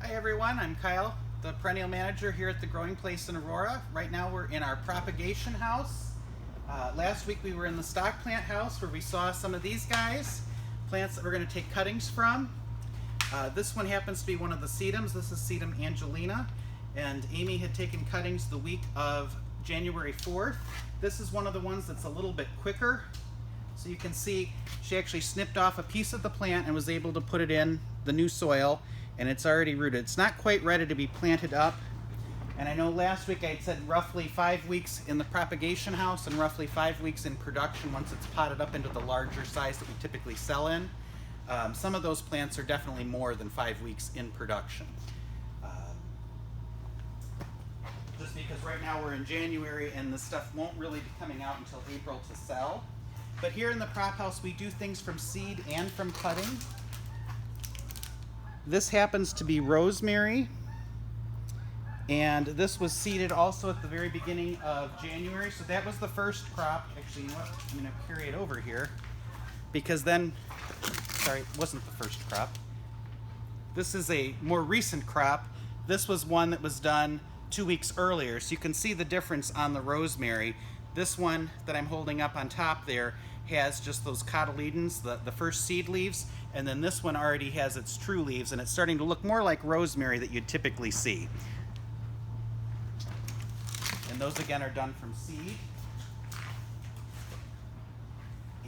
Hi everyone, I'm Kyle, the perennial manager here at the growing place in Aurora. Right now we're in our propagation house. Last week we were in the stock plant house where we saw some of these guys, plants that we're going to take cuttings from. This one happens to be one of the sedums. This is sedum Angelina, and Amy had taken cuttings the week of January 4th. This is one of the ones that's a little bit quicker. So you can see she actually snipped off a piece of the plant and was able to put it in the new soil, and it's already rooted. It's not quite ready to be planted up. And I know last week I had said roughly 5 weeks in the propagation house and roughly 5 weeks in production once it's potted up into the larger size that we typically sell in. Some of those plants are definitely more than 5 weeks in production. Just because right now we're in January and the stuff won't really be coming out until April to sell. But here in the prop house we do things from seed and from cutting. This happens to be rosemary, and this was seeded also at the very beginning of January. So that was the first crop. Actually, you know what? I'm going to carry it over here because then, sorry, it wasn't the first crop. This is a more recent crop. This was one that was done 2 weeks earlier. So you can see the difference on the rosemary. This one that I'm holding up on top there has just those cotyledons, the first seed leaves, and then this one already has its true leaves, and it's starting to look more like rosemary that you'd typically see. And those again are done from seed.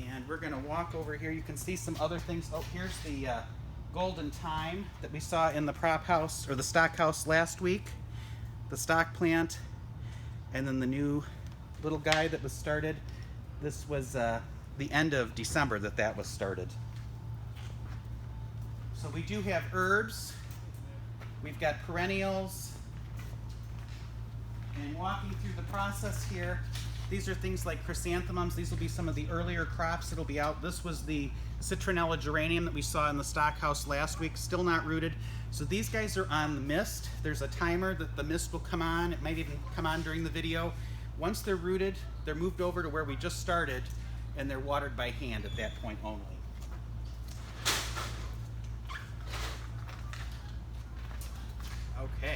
And we're going to walk over here. You can see some other things. Oh, here's the golden thyme that we saw in the prop house, or the stock house last week. The stock plant, and then the new little guy that was started. This was the end of December that was started. So we do have herbs, we've got perennials, and walking through the process here, these are things like chrysanthemums. These will be some of the earlier crops that'll be out. This was the citronella geranium that we saw in the stock house last week, still not rooted. So these guys are on the mist. There's a timer that the mist will come on. It might even come on during the video. Once they're rooted, they're moved over to where we just started, and they're watered by hand at that point only. Okay.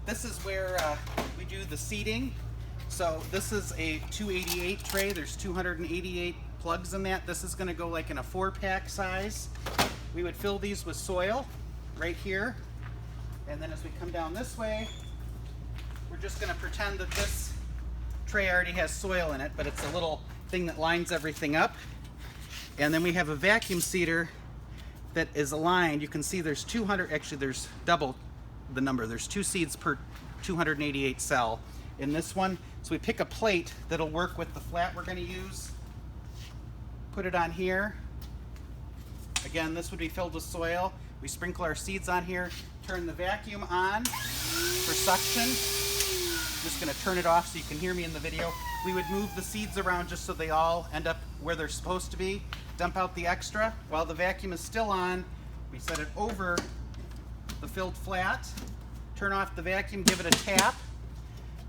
This is where we do the seeding. So this is a 288 tray. There's 288 plugs in that. This is going to go like in a 4-pack size. We would fill these with soil right here. And then as we come down this way, we're just going to pretend that this tray already has soil in it, but it's a little thing that lines everything up. And then we have a vacuum seeder that is aligned. You can see there's 200, actually there's double the number. There's 2 seeds per 288 cell in this one. So we pick a plate that'll work with the flat we're going to use, put it on here. Again, this would be filled with soil. We sprinkle our seeds on here, turn the vacuum on for suction. I'm just going to turn it off so you can hear me in the video. We would move the seeds around just so they all end up where they're supposed to be. Dump out the extra. While the vacuum is still on, we set it over the filled flat, turn off the vacuum, give it a tap,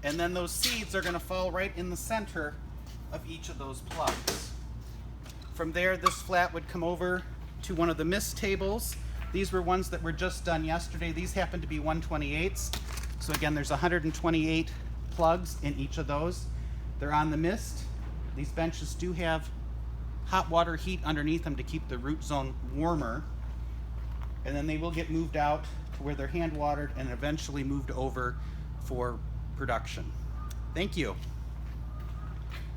and then those seeds are going to fall right in the center of each of those plugs. From there, this flat would come over to one of the mist tables. These were ones that were just done yesterday. These happen to be 128s. So again, there's 128 plugs in each of those. They're on the mist. These benches do have hot water heat underneath them to keep the root zone warmer. And then they will get moved out to where they're hand watered and eventually moved over for production. Thank you.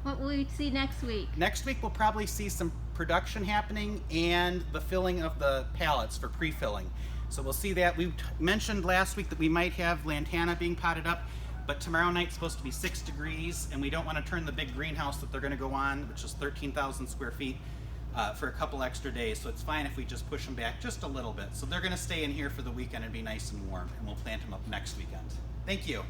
What will we see next week? Next week we'll probably see some production happening and the filling of the pallets for pre-filling. So we'll see that. We mentioned last week that we might have lantana being potted up, but tomorrow night's supposed to be 6 degrees, and we don't want to turn the big greenhouse that they're going to go on, which is 13,000 square feet, for a couple extra days. So it's fine if we just push them back just a little bit. So they're going to stay in here for the weekend and be nice and warm, and we'll plant them up next weekend. Thank you.